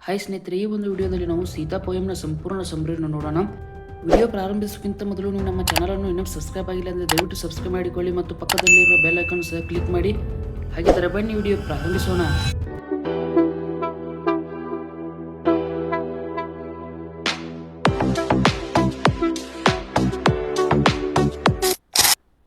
Hi ಸ್ನೇಹಿತರೆ, ಈ ಒಂದು ವಿಡಿಯೋದಲ್ಲಿ ನಾವು ಸೀತಾ ಪೋಯಂನ ಸಂಪೂರ್ಣ ಸಂಬ್ರಿಯನ್ನು ನೋಡೋಣ. ವಿಡಿಯೋ ಪ್ರಾರಂಭಿಸೋಕ್ಕಿಂತ ಮೊದಲು ನೀವು ನಮ್ಮ ಚಾನಲನ್ನು ಇನ್ನೂ ಸಬ್ಸ್ಕ್ರೈಬ್ ಆಗಿಲ್ಲ ಅಂದರೆ ದಯವಿಟ್ಟು ಸಬ್ಸ್ಕ್ರೈಬ್ ಮಾಡಿಕೊಳ್ಳಿ ಮತ್ತು ಪಕ್ಕದಲ್ಲಿರುವ ಬೆಲ್ ಐಕಾನ್ ಸಹ ಕ್ಲಿಕ್ ಮಾಡಿ. ಹಾಗಿದ್ದರೆ ಬನ್ನಿ ವಿಡಿಯೋ ಪ್ರಾರಂಭಿಸೋಣ.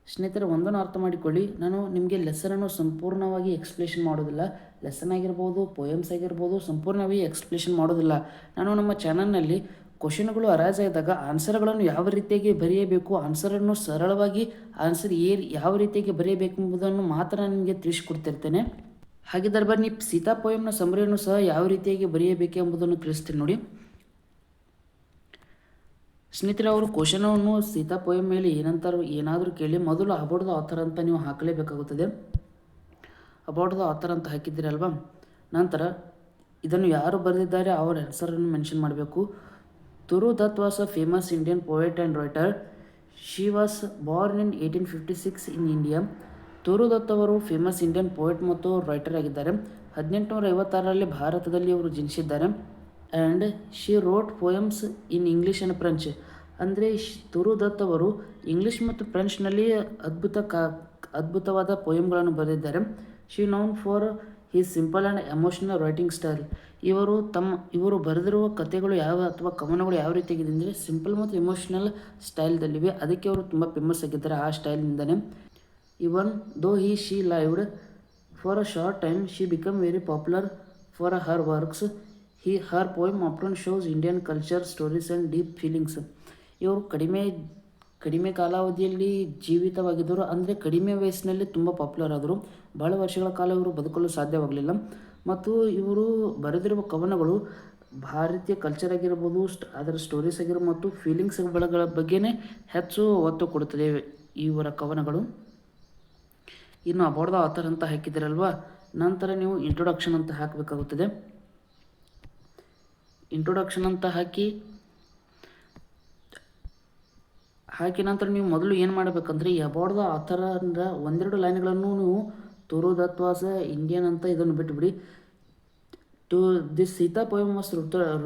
ಸ್ನೇಹಿತರೆ, ಒಂದನ್ನು ಅರ್ಥ ಮಾಡಿಕೊಳ್ಳಿ, ನಾನು ನಿಮಗೆ ಲೆಸನನ್ನು ಸಂಪೂರ್ಣವಾಗಿ ಎಕ್ಸ್ಪ್ಲೇಷನ್ ಮಾಡೋದಿಲ್ಲ. ಲೆಸನ್ ಆಗಿರ್ಬೋದು, ಪೋಯಮ್ಸ್ ಆಗಿರ್ಬೋದು, ಸಂಪೂರ್ಣವಾಗಿ ಎಕ್ಸ್ಪ್ಲೇಷನ್ ಮಾಡೋದಿಲ್ಲ. ನಾನು ನಮ್ಮ ಚಾನಲ್ನಲ್ಲಿ ಕ್ವಶನ್ಗಳು ಅರಾಜಾದಾಗ ಆನ್ಸರ್ಗಳನ್ನು ಯಾವ ರೀತಿಯಾಗಿ ಬರೆಯಬೇಕು, ಆನ್ಸರನ್ನು ಸರಳವಾಗಿ ಯಾವ ರೀತಿಯಾಗಿ ಬರೆಯಬೇಕೆಂಬುದನ್ನು ಮಾತ್ರ ನಿಮಗೆ ತಿಳಿಸ್ಕೊಡ್ತಿರ್ತೇನೆ. ಹಾಗಿದ್ದರೆ ಬನ್ನಿ ಸೀತಾ ಪೋಯಮ್ನ ಸಮರಿಯನ್ನು ಸಹ ಯಾವ ರೀತಿಯಾಗಿ ಬರೆಯಬೇಕೆಂಬುದನ್ನು ತಿಳಿಸ್ತೀನಿ ನೋಡಿ. ಸ್ನೇಹಿತರೆ, ಅವರು ಕ್ವಶನವನ್ನು ಸೀತಾ ಪೋಯಮ್ ಮೇಲೆ ಏನಾದರೂ ಕೇಳಿ ಮೊದಲು ಅಬೌಟ್ ದ ಆಥರ್ ಅಂತ ನೀವು ಹಾಕಲೇಬೇಕಾಗುತ್ತದೆ. ಅಬೌಟ್ ದ ಆಥರ್ ಅಂತ ಹಾಕಿದ್ದೀರಲ್ವಾ, ನಂತರ ಇದನ್ನು ಯಾರು ಬರೆದಿದ್ದಾರೆ ಅವರ ಹೆಸರನ್ನು ಮೆನ್ಷನ್ ಮಾಡಬೇಕು. Toru Dutt was a famous Indian poet and writer. She was born in 1856 in India. Toru Dutt ಅವರು ಫೇಮಸ್ ಇಂಡಿಯನ್ ಪೋಯೆಟ್ ಮತ್ತು ರೈಟರ್ ಆಗಿದ್ದಾರೆ. 1856ರಲ್ಲಿ ಭಾರತದಲ್ಲಿ ಅವರು ಜನಿಸಿದ್ದಾರೆ. And she wrote poems in English and French. ಅಂದರೆ ತುರು ದತ್ ಅವರು ಇಂಗ್ಲೀಷ್ ಮತ್ತು ಫ್ರೆಂಚ್ನಲ್ಲಿ ಅದ್ಭುತವಾದ ಪೋಯಮ್ಗಳನ್ನು ಬರೆದಿದ್ದಾರೆ. She known for his simple and emotional writing style. ಇವರು ಬರೆದಿರುವ ಕಥೆಗಳು ಅಥವಾ ಕವನಗಳು ಯಾವ ರೀತಿಯಾಗಿದೆ ಅಂದರೆ ಸಿಂಪಲ್ ಮತ್ತು ಎಮೋಷನಲ್ ಸ್ಟೈಲ್ದಲ್ಲಿವೆ. ಅದಕ್ಕೆ ಅವರು ತುಂಬ ಫೇಮಸ್ ಆಗಿದ್ದಾರೆ ಆ ಸ್ಟೈಲ್ನಿಂದನೇ. ಇವನ್ ದೋ she lived for a short time, she become very popular for her works. Har poem often shows Indian culture, stories and deep feelings. ಇವರು ಕಡಿಮೆ ಕಾಲಾವಧಿಯಲ್ಲಿ ಜೀವಿತವಾಗಿದ್ದರು. ಅಂದರೆ ಕಡಿಮೆ ವಯಸ್ಸಿನಲ್ಲಿ ತುಂಬ ಪಾಪ್ಯುಲರ್ ಆದರು. ಬಹಳ ವರ್ಷಗಳ ಕಾಲ ಇವರು ಬದುಕಲು ಸಾಧ್ಯವಾಗಲಿಲ್ಲ. ಮತ್ತು ಇವರು ಬರೆದಿರುವ ಕವನಗಳು ಭಾರತೀಯ ಕಲ್ಚರ್ ಆಗಿರ್ಬೋದು, ಅದರ ಸ್ಟೋರೀಸ್ ಆಗಿರ್ಬೋದು ಮತ್ತು ಫೀಲಿಂಗ್ಸ್ಗಳ ಬಗ್ಗೆನೇ ಹೆಚ್ಚು ಒತ್ತು ಕೊಡುತ್ತದೆ ಇವರ ಕವನಗಳು. ಇನ್ನು ಅಬೌಟ್ ದ ಆಥರ್ ಅಂತ ಹಾಕಿದ್ದೀರಲ್ವಾ, ನಂತರ ನೀವು ಇಂಟ್ರೊಡಕ್ಷನ್ ಅಂತ ಹಾಕಬೇಕಾಗುತ್ತದೆ. ಇಂಟ್ರೊಡಕ್ಷನ್ ಅಂತ ಹಾಕಿ ನಂತರ ನೀವು ಮೊದಲು ಏನು ಮಾಡಬೇಕಂದ್ರೆ ಈ ಅಬೌಟ್ ದ ಆಥರ್ ಅಂದ್ರೆ ಒಂದೆರಡು ಲೈನ್ಗಳನ್ನು ನೀವು ತುರು ದತ್ ವಾಸ್ ಇಂಡಿಯನ್ ಅಂತ ಇದನ್ನು ಬಿಟ್ಟುಬಿಡಿ. This Sita poem was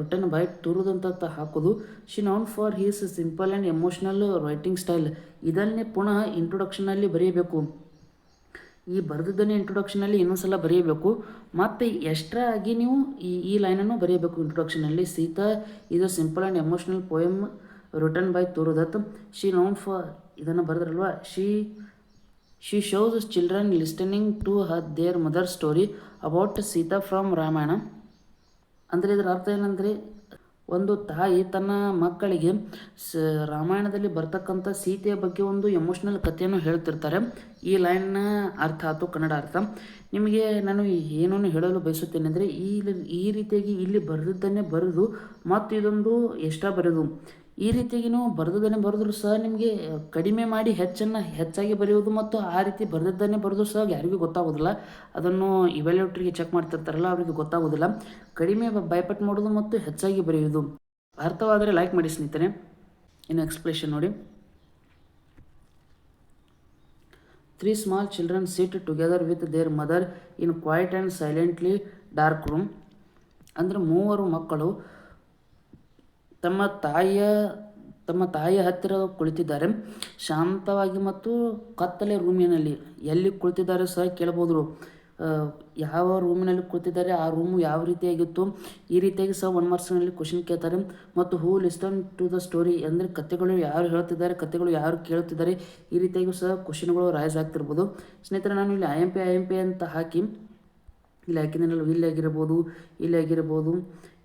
written by ತುರುದಂತ ಹಾಕೋದು. She known for his simple and emotional writing style. ಇದನ್ನೇ ಪುನಃ ಇಂಟ್ರೊಡಕ್ಷನಲ್ಲಿ ಬರೆಯಬೇಕು. ಈ ಬರೆದಿದ್ದನ್ನೇ ಇಂಟ್ರೊಡಕ್ಷನಲ್ಲಿ ಇನ್ನೊಂದ್ಸಲ ಬರೆಯಬೇಕು. ಮತ್ತು ಎಕ್ಸ್ಟ್ರಾ ಆಗಿ ನೀವು ಈ ಲೈನನ್ನು ಬರೆಯಬೇಕು ಇಂಟ್ರೊಡಕ್ಷನಲ್ಲಿ. Sita is a simple and emotional poem written by Toru Dutt. She known for ಇದನ್ನು ಬರೆದ್ರಲ್ವ, she shows children listening to their mother story about Sita from Ramayana. ಅಂದರೆ ಇದರ ಅರ್ಥ ಏನಂದರೆ ಒಂದು ತಾಯಿ ತನ್ನ ಮಕ್ಕಳಿಗೆ ರಾಮಾಯಣದಲ್ಲಿ ಬರ್ತಕ್ಕಂಥ ಸೀತೆಯ ಬಗ್ಗೆ ಒಂದು ಎಮೋಷ್ನಲ್ ಕಥೆಯನ್ನು ಹೇಳ್ತಿರ್ತಾರೆ. ಈ ಲೈನ್ನ ಅರ್ಥ ಆಯಿತು, ಕನ್ನಡ ಅರ್ಥ. ನಿಮಗೆ ನಾನು ಏನನ್ನು ಹೇಳಲು ಬಯಸುತ್ತೇನೆ ಅಂದರೆ ಈ ರೀತಿಯಾಗಿ ಇಲ್ಲಿ ಬರೆದಿದ್ದನ್ನೇ ಬರೆದು ಮತ್ತು ಇದೊಂದು ಎಕ್ಸ್ಟ್ರಾ ಬರೆದು ಈ ರೀತಿಯಾಗಿ ನೀವು ಬರೆದಿದ್ದನ್ನೇ ಬರೆದ್ರು ಸಹ ನಿಮಗೆ ಕಡಿಮೆ ಮಾಡಿ ಹೆಚ್ಚಾಗಿ ಬರೆಯುವುದು ಮತ್ತು ಆ ರೀತಿ ಬರೆದಿದ್ದನ್ನೇ ಬರೆದು ಸಹ ಯಾರಿಗೂ ಗೊತ್ತಾಗೋದಿಲ್ಲ. ಅದನ್ನು ಇವ್ಯಾಲ್ಯೂಟ್ರಿಗೆ ಚೆಕ್ ಮಾಡ್ತಿರ್ತಾರಲ್ಲ ಅವರಿಗೆ ಗೊತ್ತಾಗೋದಿಲ್ಲ. ಕಡಿಮೆ ಭಯಪಟ್ಟು ಮಾಡೋದು ಮತ್ತು ಹೆಚ್ಚಾಗಿ ಬರೆಯುವುದು. ಅರ್ಥವಾದರೆ ಲೈಕ್ ಮಾಡಿ ಸ್ನೇಹಿತರೆ. ಇನ್ನು ಎಕ್ಸ್ಪ್ಲೇಷನ್ ನೋಡಿ. 3 small children sit together with their mother in quiet and silently dark room. ಅಂದರೆ 3 ಮಕ್ಕಳು ತಮ್ಮ ತಾಯಿಯ ಹತ್ತಿರ ಕುಳಿತಿದ್ದಾರೆ. ಶಾಂತವಾಗಿ ಮತ್ತು ಕತ್ತಲೆ ರೂಮಿನಲ್ಲಿ. ಎಲ್ಲಿ ಕುಳಿತಿದ್ದಾರೆ ಸಹ ಕೇಳಬಹುದು. ಯಾವ ರೂಮಿನಲ್ಲಿ ಕುಳಿತಿದ್ದಾರೆ, ಆ ರೂಮು ಯಾವ ರೀತಿಯಾಗಿತ್ತು, ಈ ರೀತಿಯಾಗಿ ಸಹ 1 ಮಾರ್ಕ್ಸ್ನಲ್ಲಿ ಕ್ವಶನ್ ಕೇಳ್ತಾರೆ. ಮತ್ತು ಹೂ ಲಿಸ್ಟನ್ ಟು ದ ಸ್ಟೋರಿ ಅಂದರೆ ಕಥೆಗಳು ಯಾರು ಹೇಳ್ತಿದ್ದಾರೆ, ಕಥೆಗಳು ಯಾರು ಕೇಳುತ್ತಿದ್ದಾರೆ, ಈ ರೀತಿಯಾಗಿ ಸಹ ಕ್ವಶನ್ಗಳು ರೈಸ್ ಆಗ್ತಿರ್ಬೋದು. ಸ್ನೇಹಿತರೆ, ನಾನು ಇಲ್ಲಿ ಐ ಎಂ ಪಿ ಅಂತ ಹಾಕಿ ಇಲ್ಲಿ ಹಾಕಿದ್ದೀನಲ್ಲ, ಇಲ್ಲಿ ಆಗಿರ್ಬೋದು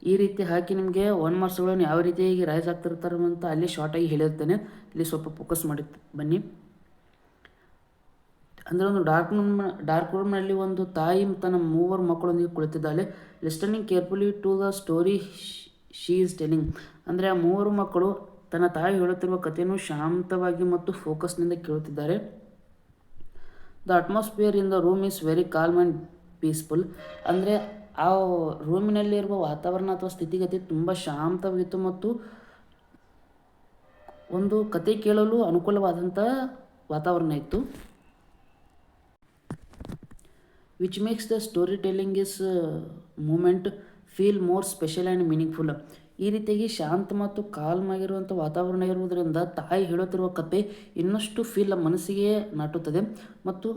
ಈ ರೀತಿ ಹಾಕಿ ನಿಮಗೆ 1 ಮಾರ್ಕ್ಸ್ಗಳನ್ನು ಯಾವ ರೀತಿಯಾಗಿ ರೈಸ್ ಆಗ್ತಿರ್ತಾರೆ ಅಂತ ಅಲ್ಲಿ ಶಾರ್ಟಾಗಿ ಹೇಳಿರ್ತೇನೆ. ಇಲ್ಲಿ ಸ್ವಲ್ಪ ಫೋಕಸ್ ಮಾಡಿ ಬನ್ನಿ. ಅಂದರೆ ಒಂದು ಡಾರ್ಕ್ ರೂಮ್ನಲ್ಲಿ ಒಂದು ತಾಯಿ ತನ್ನ 3 ಮಕ್ಕಳೊಂದಿಗೆ ಕುಳಿತಿದ್ದಾಳೆ. Listening carefully to the story she is telling. ಅಂದರೆ ಆ 3 ಮಕ್ಕಳು ತನ್ನ ತಾಯಿ ಹೇಳುತ್ತಿರುವ ಕಥೆಯನ್ನು ಶಾಂತವಾಗಿ ಮತ್ತು ಫೋಕಸ್ನಿಂದ ಕೇಳುತ್ತಿದ್ದಾರೆ. The atmosphere in the room is very calm and peaceful. ಅಂದರೆ ಆ ರೂಮಿನಲ್ಲಿರುವ ವಾತಾವರಣ ಅಥವಾ ಸ್ಥಿತಿಗತಿ ತುಂಬ ಶಾಂತವಾಗಿತ್ತು ಮತ್ತು ಒಂದು ಕತೆ ಕೇಳಲು ಅನುಕೂಲವಾದಂಥ ವಾತಾವರಣ ಇತ್ತು. which makes the storytelling is moment feel more special and meaningful. ಈ ರೀತಿಯಾಗಿ ಶಾಂತ ಮತ್ತು ಕಾಲ್ಮ್ ಆಗಿರುವಂಥ ವಾತಾವರಣ ಇರುವುದರಿಂದ ತಾಯಿ ಹೇಳುತ್ತಿರುವ ಕತೆ ಇನ್ನಷ್ಟು ಫೀಲ್ ಮನಸ್ಸಿಗೆ ನಾಟುತ್ತದೆ ಮತ್ತು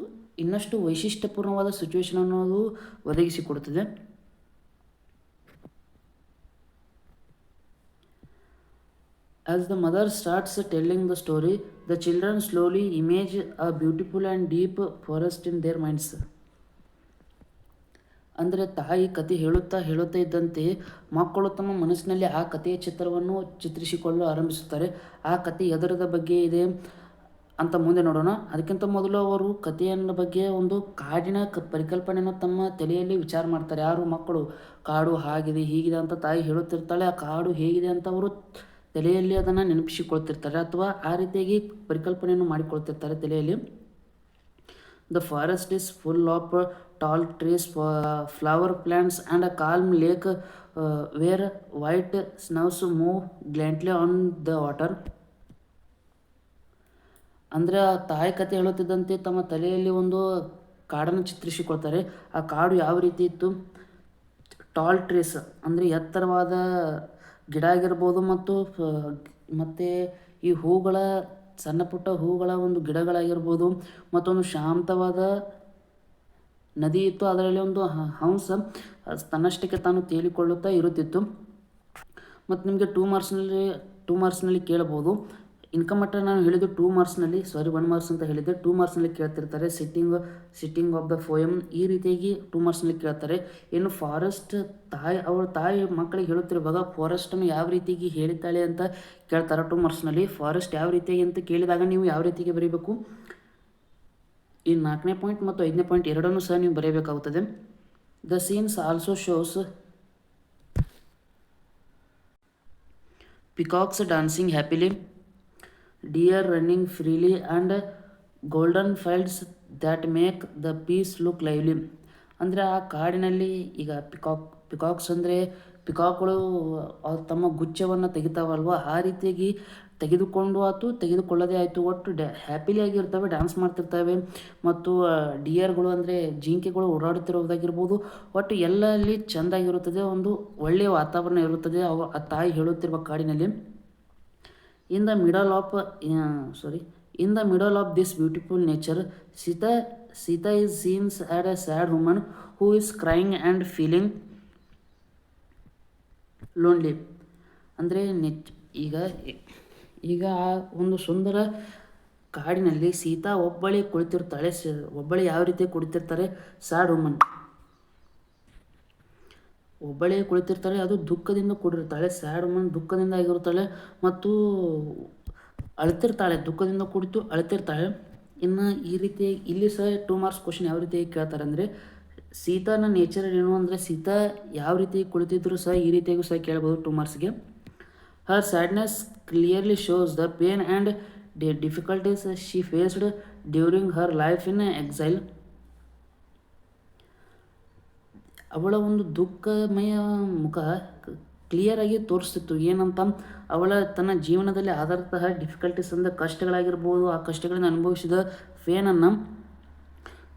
ಇನ್ನಷ್ಟು ವೈಶಿಷ್ಟ್ಯಪೂರ್ಣವಾದ ಸಿಚುವೇಶನ್ ಅನ್ನೋದು ಒದಗಿಸಿಕೊಡುತ್ತದೆ. As the mother starts telling the story, the children slowly image a beautiful and deep forest in their minds. ಅಂದರೆ ತಾಯಿ ಕತೆ ಹೇಳುತ್ತಾ ಇದ್ದಂತೆ ಮಕ್ಕಳು ತಮ್ಮ ಮನಸ್ಸಿನಲ್ಲಿ ಆ ಕಥೆಯ ಚಿತ್ರವನ್ನು ಚಿತ್ರಿಸಿಕೊಳ್ಳಲು ಆರಂಭಿಸುತ್ತಾರೆ. ಆ ಕತೆ ಎದರದ ಬಗ್ಗೆ ಇದೆ ಅಂತ ಮುಂದೆ ನೋಡೋಣ. ಅದಕ್ಕಿಂತ ಮೊದಲು ಅವರು ಕಥೆಯ ಬಗ್ಗೆ ಒಂದು ಕಾಡಿನ ಪರಿಕಲ್ಪನೆಯನ್ನು ತಮ್ಮ ತಲೆಯಲ್ಲಿ ವಿಚಾರ ಮಾಡ್ತಾರೆ. ಯಾರು ಮಕ್ಕಳು, ಕಾಡು ಹಾಗಿದೆ ಹೀಗಿದೆ ಅಂತ ತಾಯಿ ಹೇಳುತ್ತಿರ್ತಾಳೆ. ಆ ಕಾಡು ಹೇಗಿದೆ ಅಂತ ಅವರು ತಲೆಯಲ್ಲಿ ಅದನ್ನು ನೆನಪಿಸಿಕೊಳ್ತಿರ್ತಾರೆ ಅಥವಾ ಆ ರೀತಿಯಾಗಿ ಪರಿಕಲ್ಪನೆಯನ್ನು ಮಾಡಿಕೊಳ್ತಿರ್ತಾರೆ ತಲೆಯಲ್ಲಿ. The forest is full of tall trees, flower plants and a calm lake where white swans move gently on the water. ಅಂದರೆ ಆ ತಾಯಿ ಕತೆ ಹೇಳುತ್ತಿದ್ದಂತೆ ತಮ್ಮ ತಲೆಯಲ್ಲಿ ಒಂದು ಕಾಡನ್ನು ಚಿತ್ರಿಸಿಕೊಳ್ತಾರೆ. ಆ ಕಾಡು ಯಾವ ರೀತಿ ಇತ್ತು, ಟಾಲ್ ಟ್ರೀಸ್ ಅಂದರೆ ಎತ್ತರವಾದ ಗಿಡ ಆಗಿರ್ಬೋದು ಮತ್ತು ಈ ಹೂಗಳ ಸಣ್ಣ ಪುಟ್ಟ ಹೂಗಳ ಒಂದು ಗಿಡಗಳಾಗಿರ್ಬೋದು, ಮತ್ತೊಂದು ಶಾಂತವಾದ ನದಿ ಇತ್ತು. ಅದರಲ್ಲಿ ಒಂದು ಹಂಸ ತನ್ನಷ್ಟಕ್ಕೆ ತಾನು ತೇಲಿಕೊಳ್ಳುತ್ತಾ ಇರುತ್ತಿತ್ತು. ಮತ್ತು ನಿಮಗೆ 2 ಮಾರ್ಕ್ಸ್ನಲ್ಲಿ ಕೇಳಬಹುದು. ಇನ್ಕಮ್ ಮಟ್ಟ ನಾನು ಹೇಳಿದ್ದು 2 ಮಾರ್ಕ್ಸ್ನಲ್ಲಿ, 1 ಮಾರ್ಕ್ಸ್ ಅಂತ ಹೇಳಿದ್ದೆ. 2 ಮಾರ್ಕ್ಸ್ನಲ್ಲಿ ಕೇಳ್ತಿರ್ತಾರೆ. ಸಿಟ್ಟಿಂಗ್ ಆಫ್ ದ ಪೋಯಮ್ ಈ ರೀತಿಯಾಗಿ 2 ಮಾರ್ಕ್ಸ್ನಲ್ಲಿ ಕೇಳ್ತಾರೆ. ಇನ್ನು ಫಾರೆಸ್ಟ್ ಅವಳ ತಾಯಿ ಮಕ್ಕಳಿಗೆ ಹೇಳುತ್ತಿರುವಾಗ ಫಾರೆಸ್ಟನ್ನು ಯಾವ ರೀತಿಯಾಗಿ ಹೇಳಿದ್ದಾಳೆ ಅಂತ ಕೇಳ್ತಾರೆ 2 ಮಾರ್ಕ್ಸ್ನಲ್ಲಿ. ಫಾರೆಸ್ಟ್ ಯಾವ ರೀತಿಯಾಗಿ ಅಂತ ಕೇಳಿದಾಗ ನೀವು ಯಾವ ರೀತಿಗೆ ಬರೀಬೇಕು, ಈ 4ನೇ ಪಾಯಿಂಟ್ ಮತ್ತು 5ನೇ ಪಾಯಿಂಟ್ ಎರಡನ್ನೂ ಸಹ ನೀವು ಬರೆಯಬೇಕಾಗುತ್ತದೆ. The scenes also shows peacocks dancing happily, deer running freely and golden fields that make the peace look lively. ಅಂದರೆ ಆ ಕಾಡಿನಲ್ಲಿ ಈಗ ಪಿಕಾಕ್ಸ್ ಅಂದರೆ ಪಿಕಾಕ್ಗಳು ತಮ್ಮ ಗುಚ್ಛವನ್ನು ತೆಗಿತಾವಲ್ವ, ಆ ರೀತಿಯಾಗಿ ತೆಗೆದುಕೊಂಡು ಆಯಿತು ತೆಗೆದುಕೊಳ್ಳದೇ ಆಯಿತು ಒಟ್ಟು ಹ್ಯಾಪಿಲಿ ಆಗಿರ್ತವೆ, ಡ್ಯಾನ್ಸ್ ಮಾಡ್ತಿರ್ತವೆ. ಮತ್ತು ಡಿಯರ್ಗಳು ಅಂದರೆ ಜಿಂಕೆಗಳು ಓಡಾಡುತ್ತಿರುವುದಾಗಿರ್ಬೋದು, ಒಟ್ಟು ಎಲ್ಲ ಅಲ್ಲಿ ಚೆಂದಾಗಿರುತ್ತದೆ, ಒಂದು ಒಳ್ಳೆಯ ವಾತಾವರಣ ಇರುತ್ತದೆ ಆ ತಾಯಿ ಹೇಳುತ್ತಿರುವ ಕಾಡಿನಲ್ಲಿ. In the middle of this beautiful nature, Sita is seen as a sad woman who is crying and feeling lonely. ಅಂದರೆ ಈಗ ಆ ಒಂದು ಸುಂದರ ಕಾಡಿನಲ್ಲಿ ಸೀತಾ ಒಬ್ಬಳೇ ಕುಳಿತಿರ್ತಾಳೆ. ಒಬ್ಬಳೇ ಯಾವ ರೀತಿ ಕುಳಿತಿರ್ತಾರೆ, ಸ್ಯಾಡ್ ವುಮನ್, ಒಬ್ಬಳೇ ಕುಳಿತಿರ್ತಾಳೆ. ಅದು ದುಃಖದಿಂದ ಕೂಡಿರ್ತಾಳೆ. ಸ್ಯಾಡ್ ವುಮನ್ ದುಃಖದಿಂದ ಆಗಿರುತ್ತಾಳೆ ಮತ್ತು ಅಳ್ತಿರ್ತಾಳೆ, ದುಃಖದಿಂದ ಕುಳಿತು ಅಳ್ತಿರ್ತಾಳೆ. ಇನ್ನು ಈ ರೀತಿ ಇಲ್ಲಿ ಸಹ 2 ಮಾರ್ಕ್ಸ್ ಕ್ವಶನ್ ಯಾವ ರೀತಿ ಕೇಳ್ತಾರೆ ಅಂದರೆ, ಸೀತಾನ ನೇಚರ್ ಏನು ಅಂದರೆ ಸೀತಾ ಯಾವ ರೀತಿ ಕುಳಿತಿದ್ರು ಸಹ ಈ ರೀತಿಯಾಗೂ ಸಹ ಕೇಳ್ಬೋದು 2 ಮಾರ್ಕ್ಸ್ಗೆ. Her sadness clearly shows the pain and difficulties she faced during her life in exile. ಅವಳ ಒಂದು ದುಃಖಮಯ ಮುಖ ಕ್ಲಿಯರಾಗಿ ತೋರಿಸ್ತಿತ್ತು. ಏನಂತ, ಅವಳ ತನ್ನ ಜೀವನದಲ್ಲಿ ಆದಂತಹ ಡಿಫಿಕಲ್ಟೀಸ್ ಅಂದರೆ ಕಷ್ಟಗಳಾಗಿರ್ಬೋದು, ಆ ಕಷ್ಟಗಳನ್ನು ಅನುಭವಿಸಿದ ಪೇನನ್ನು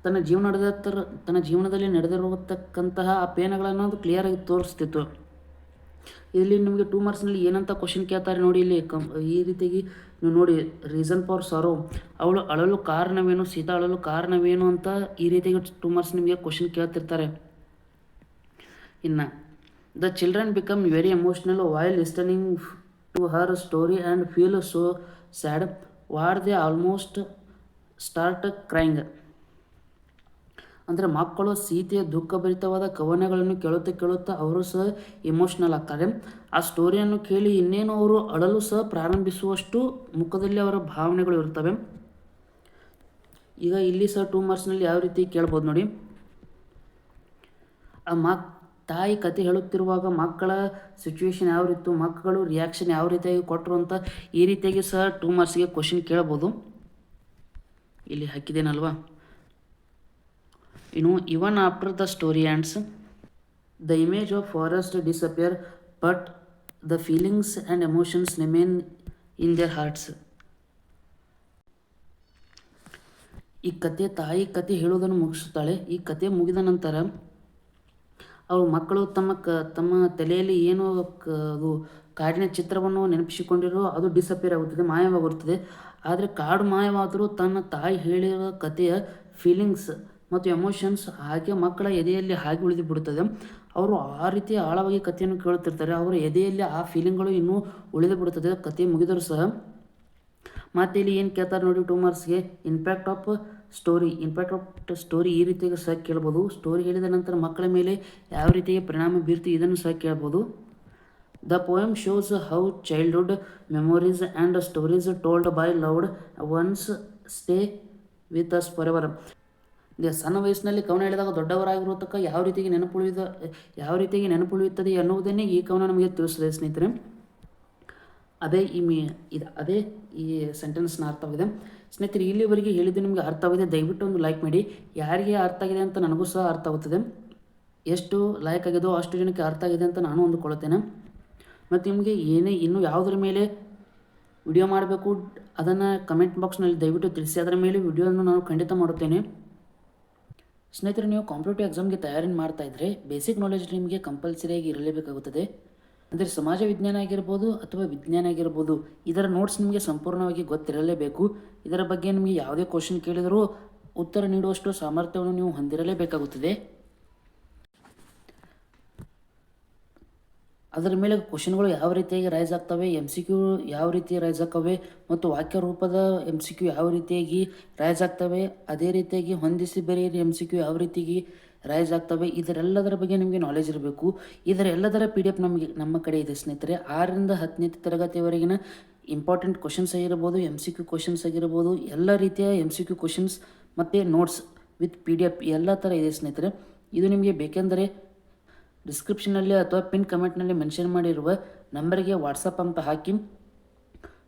ತನ್ನ ಜೀವನದಲ್ಲಿ ನಡೆದಿರತಕ್ಕಂತಹ ಆ ಪೇನಗಳನ್ನು ಅದು ಕ್ಲಿಯರಾಗಿ ತೋರಿಸ್ತಿತ್ತು. ಇಲ್ಲಿ ನಿಮಗೆ 2 ಮಾರ್ಕ್ಸ್ನಲ್ಲಿ ಏನಂತ ಕ್ವಶನ್ ಕೇಳ್ತಾರೆ ನೋಡಿ. ಇಲ್ಲಿ ಈ ರೀತಿಯಾಗಿ ನೀವು ನೋಡಿ, ರೀಸನ್ ಫಾರ್ ಸಾರೋ, ಅವಳು ಅಳಲು ಕಾರಣವೇನು, ಸೀತಾ ಅಳಲು ಕಾರಣವೇನು ಅಂತ ಈ ರೀತಿಯಾಗಿ 2 ಮಾರ್ಕ್ಸ್ ನಿಮಗೆ ಕ್ವಶನ್ ಕೇಳ್ತಿರ್ತಾರೆ. ಇನ್ನು the children become very emotional while listening to her story and feel so sad what they almost start crying. ಅಂದರೆ ಮಕ್ಕಳು ಸೀತೆಯ ದುಃಖಭರಿತವಾದ ಕವನಗಳನ್ನು ಕೇಳುತ್ತಾ ಅವರು ಸಹ ಎಮೋಷ್ನಲ್ ಆಗ್ತಾರೆ. ಆ ಸ್ಟೋರಿಯನ್ನು ಕೇಳಿ ಇನ್ನೇನು ಅವರು ಅಳಲು ಸಹ ಪ್ರಾರಂಭಿಸುವಷ್ಟು ಮುಖದಲ್ಲಿ ಅವರ ಭಾವನೆಗಳು ಇರ್ತವೆ. ಈಗ ಇಲ್ಲಿ ಸಹ 2 ಮಾರ್ಕ್ಸ್ನಲ್ಲಿ ಯಾವ ರೀತಿ ಕೇಳ್ಬೋದು ನೋಡಿ. ತಾಯಿ ಕತೆ ಹೇಳುತ್ತಿರುವಾಗ ಮಕ್ಕಳ ಸಿಚುವೇಶನ್ ಯಾವ ರೀತಿ, ಮಕ್ಕಳು ರಿಯಾಕ್ಷನ್ ಯಾವ ರೀತಿಯಾಗಿ ಕೊಟ್ಟರು ಅಂತ ಈ ರೀತಿಯಾಗಿ ಸಹ 2 ಮಾರ್ಕ್ಸ್ಗೆ ಕ್ವಶನ್ ಕೇಳ್ಬೋದು. ಇಲ್ಲಿ ಹಾಕಿದ್ದೇನಲ್ವಾ. ಇನ್ನು even after the story ends the image of forest disappear but the feelings and emotions remain in their hearts. ಈ ತಾಯಿ ಕತೆ ಹೇಳುವುದನ್ನು ಮುಗಿಸುತ್ತಾಳೆ. ಈ ಕತೆ ಮುಗಿದ ನಂತರ ಅವರು ಮಕ್ಕಳು ತಮ್ಮ ತಲೆಯಲ್ಲಿ ಏನು ಅದು ಕಾಡಿನ ಚಿತ್ರವನ್ನು ನೆನಪಿಸಿಕೊಂಡಿರೋ ಅದು ಡಿಸಪಿಯರ್ ಆಗುತ್ತದೆ, ಮಾಯವಾಗುತ್ತದೆ. ಆದರೆ ಕಾಡು ಮಾಯವಾದರೂ ತನ್ನ ತಾಯಿ ಹೇಳಿರೋ ಕಥೆಯ ಫೀಲಿಂಗ್ಸ್ ಮತ್ತು ಎಮೋಷನ್ಸ್ ಹಾಗೆ ಮಕ್ಕಳ ಎದೆಯಲ್ಲಿ ಹಾಗೆ ಉಳಿದು ಬಿಡುತ್ತದೆ. ಅವರು ಆ ರೀತಿ ಆಳವಾಗಿ ಕಥೆಯನ್ನು ಕೇಳುತ್ತಿರ್ತಾರೆ, ಅವರ ಎದೆಯಲ್ಲಿ ಆ ಫೀಲಿಂಗ್ಗಳು ಇನ್ನೂ ಉಳಿದು ಬಿಡುತ್ತದೆ ಕಥೆ ಮುಗಿದರೂ ಸಹ. ಮತ್ತು ಇಲ್ಲಿ ಏನು ಕೇಳ್ತಾರೆ ನೋಡಿ 2 ಮಾರ್ಕ್ಸ್ಗೆ, ಇಂಪ್ಯಾಕ್ಟ್ ಆಫ್ ಸ್ಟೋರಿ ಈ ರೀತಿಯಾಗಿ ಸಹ ಕೇಳ್ಬೋದು. ಸ್ಟೋರಿ ಹೇಳಿದ ನಂತರ ಮಕ್ಕಳ ಮೇಲೆ ಯಾವ ರೀತಿಯಾಗಿ ಪರಿಣಾಮ ಬೀರ್ತೀವಿ ಇದನ್ನು ಸಹ ಕೇಳ್ಬೋದು. The poem shows how childhood memories and stories told by loved once stay with us for ever. ಸಣ್ಣ ವಯಸ್ಸಿನಲ್ಲಿ ಕವನ ಹೇಳಿದಾಗ ದೊಡ್ಡವರಾಗಿರೋ ಯಾವ ರೀತಿಯಾಗಿ ನೆನಪುಳಿಯುತ್ತದೆ ಎನ್ನುವುದನ್ನೇ ಈ ಕವನ ನಮಗೆ ತಿಳಿಸುತ್ತದೆ ಸ್ನೇಹಿತರೆ. ಅದೇ ಈ ಸೆಂಟೆನ್ಸ್ನ ಅರ್ಥವಾಗಿದೆ ಸ್ನೇಹಿತರೆ. ಇಲ್ಲಿವರೆಗೆ ಹೇಳಿದ್ದು ನಿಮಗೆ ಅರ್ಥವಾಗಿದೆ, ದಯವಿಟ್ಟು ಒಂದು ಲೈಕ್ ಮಾಡಿ. ಯಾರಿಗೆ ಅರ್ಥ ಆಗಿದೆ ಅಂತ ನನಗೂ ಸಹ ಅರ್ಥ ಆಗುತ್ತದೆ. ಎಷ್ಟು ಲೈಕ್ ಆಗಿದೋ ಅಷ್ಟು ಜನಕ್ಕೆ ಅರ್ಥ ಆಗಿದೆ ಅಂತ ನಾನು ಅಂದುಕೊಳ್ಳುತ್ತೇನೆ. ಮತ್ತು ನಿಮಗೆ ಇನ್ನೂ ಯಾವುದರ ಮೇಲೆ ವಿಡಿಯೋ ಮಾಡಬೇಕು ಅದನ್ನು ಕಮೆಂಟ್ ಬಾಕ್ಸ್ನಲ್ಲಿ ದಯವಿಟ್ಟು ತಿಳಿಸಿ, ಅದರ ಮೇಲೆ ವಿಡಿಯೋವನ್ನು ನಾನು ಖಂಡಿತ ಮಾಡುತ್ತೇನೆ. ಸ್ನೇಹಿತರೆ, ನೀವು ಕಾಂಪಿಟೇಟಿವ್ ಎಕ್ಸಾಮ್ಗೆ ತಯಾರಿ ಮಾಡ್ತಾಯಿದ್ರೆ ಬೇಸಿಕ್ ನಾಲೆಜ್ ನಿಮಗೆ ಕಂಪಲ್ಸರಿಯಾಗಿ ಇರಲೇಬೇಕಾಗುತ್ತದೆ. ಅಂದರೆ ಸಮಾಜ ವಿಜ್ಞಾನ ಆಗಿರ್ಬೋದು ಅಥವಾ ವಿಜ್ಞಾನ ಆಗಿರ್ಬೋದು, ಇದರ ನೋಟ್ಸ್ ನಿಮಗೆ ಸಂಪೂರ್ಣವಾಗಿ ಗೊತ್ತಿರಲೇಬೇಕು. ಇದರ ಬಗ್ಗೆ ನಿಮಗೆ ಯಾವುದೇ ಕ್ವಶನ್ ಕೇಳಿದರೂ ಉತ್ತರ ನೀಡುವಷ್ಟು ಸಾಮರ್ಥ್ಯವನ್ನು ನೀವು ಹೊಂದಿರಲೇಬೇಕಾಗುತ್ತದೆ. ಅದರ ಮೇಲೆ ಕ್ವಶನ್ಗಳು ಯಾವ ರೀತಿಯಾಗಿ ರೈಸ್ ಆಗ್ತವೆ, MCQ ಯಾವ ರೀತಿ ರೈಸ್ ಆಗ್ತವೆ ಮತ್ತು ವಾಕ್ಯ ರೂಪದ MCQ ಯಾವ ರೀತಿಯಾಗಿ ರೈಸ್ ಆಗ್ತವೆ, ಅದೇ ರೀತಿಯಾಗಿ ಹೊಂದಿಸಿ ಬರೆಯಿರಿ MCQ ಯಾವ ರೀತಿಯಾಗಿ ರೈಸ್ ಆಗ್ತವೆ, ಇದರೆಲ್ಲದರ ಬಗ್ಗೆ ನಿಮಗೆ ನಾಲೆಜ್ ಇರಬೇಕು. ಇದರೆಲ್ಲದರ PDF ನಮ್ಮ ಕಡೆ ಇದೆ ಸ್ನೇಹಿತರೆ. 6ರಿಂದ 10ನೇ ತರಗತಿಯವರೆಗಿನ ಇಂಪಾರ್ಟೆಂಟ್ ಕ್ವಶನ್ಸ್ ಆಗಿರ್ಬೋದು, MCQ ಕ್ವಶನ್ಸ್ ಆಗಿರ್ಬೋದು, ಎಲ್ಲ ರೀತಿಯ MCQ ಕ್ವಶನ್ಸ್ ಮತ್ತು ನೋಟ್ಸ್ ವಿತ್ PDF ಎಲ್ಲ ಥರ ಇದೆ ಸ್ನೇಹಿತರೆ. ಇದು ನಿಮಗೆ ಬೇಕೆಂದರೆ ಡಿಸ್ಕ್ರಿಪ್ಷನಲ್ಲಿ ಅಥವಾ ಪಿನ್ ಕಮೆಂಟ್ನಲ್ಲಿ ಮೆನ್ಷನ್ ಮಾಡಿರುವ ನಂಬರಿಗೆ ವಾಟ್ಸಪ್ ಅಂತ ಹಾಕಿ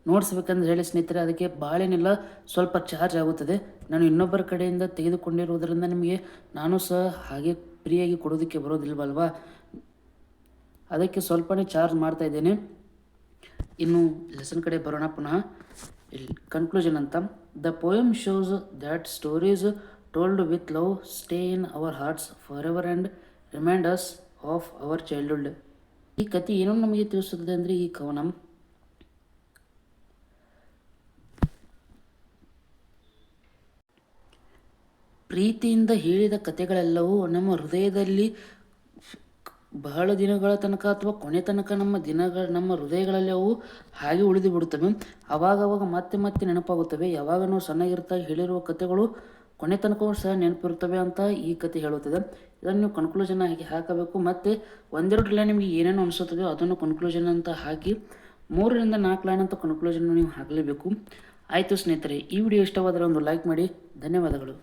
ನೋಟ್ಸ್ ಬೇಕಂದ್ರೆ ಹೇಳಿ ಸ್ನೇಹಿತರೆ. ಅದಕ್ಕೆ ಭಾಳೇನಿಲ್ಲ, ಸ್ವಲ್ಪ ಚಾರ್ಜ್ ಆಗುತ್ತದೆ. ನಾನು ಇನ್ನೊಬ್ಬರ ಕಡೆಯಿಂದ ತೆಗೆದುಕೊಂಡಿರುವುದರಿಂದ ನಿಮಗೆ ನಾನು ಸಹ ಹಾಗೆ ಫ್ರೀಯಾಗಿ ಕೊಡೋದಕ್ಕೆ ಬರೋದಿಲ್ವಲ್ವಾ, ಅದಕ್ಕೆ ಸ್ವಲ್ಪನೇ ಚಾರ್ಜ್ ಮಾಡ್ತಾ ಇದ್ದೇನೆ. ಇನ್ನು ಲೆಸನ್ ಕಡೆ ಬರೋಣ ಪುನಃ. ಕನ್ಕ್ಲೂಷನ್ ಅಂತ, the poem shows that stories told with love stay in our arts for ever and remind us of our childhood. ಈ ಕಥೆ ಏನೋ ನಮಗೆ ತಿಳಿಸುತ್ತದೆ ಅಂದರೆ ಈ ಕವನ ಪ್ರೀತಿಯಿಂದ ಹೇಳಿದ ಕಥೆಗಳೆಲ್ಲವೂ ನಮ್ಮ ಹೃದಯದಲ್ಲಿ ಬಹಳ ದಿನಗಳ ತನಕ ಅಥವಾ ಕೊನೆ ತನಕ ನಮ್ಮ ಹೃದಯಗಳಲ್ಲಿ ಅವು ಹಾಗೆ ಉಳಿದು ಬಿಡುತ್ತವೆ. ಅವಾಗವಾಗ ಮತ್ತೆ ನೆನಪಾಗುತ್ತವೆ. ಯಾವಾಗ ನಾವು ಸಣ್ಣಗಿರ್ತಾಗ ಹೇಳಿರುವ ಕಥೆಗಳು ಕೊನೆ ತನಕವೂ ಸಹ ನೆನಪಿರುತ್ತವೆ ಅಂತ ಈ ಕತೆ ಹೇಳುತ್ತದೆ. ಇದನ್ನು ನೀವು ಕನ್ಕ್ಲೂಷನ್ ಆಗಿ ಹಾಕಬೇಕು. ಮತ್ತು 1-2 ಲೈನ್ ನಿಮಗೆ ಏನೇನು ಅನಿಸುತ್ತದೆಯೋ ಅದನ್ನು ಕನ್ಕ್ಲೂಷನ್ ಅಂತ ಹಾಕಿ 3ರಿಂದ 4 ಲೈನ್ ಅಂತ ಕನ್ಕ್ಲೂಷನ್ ನೀವು ಹಾಕಲೇಬೇಕು. ಆಯಿತು ಸ್ನೇಹಿತರೆ, ಈ ವಿಡಿಯೋ ಇಷ್ಟವಾದರೆ ಒಂದು ಲೈಕ್ ಮಾಡಿ. ಧನ್ಯವಾದಗಳು.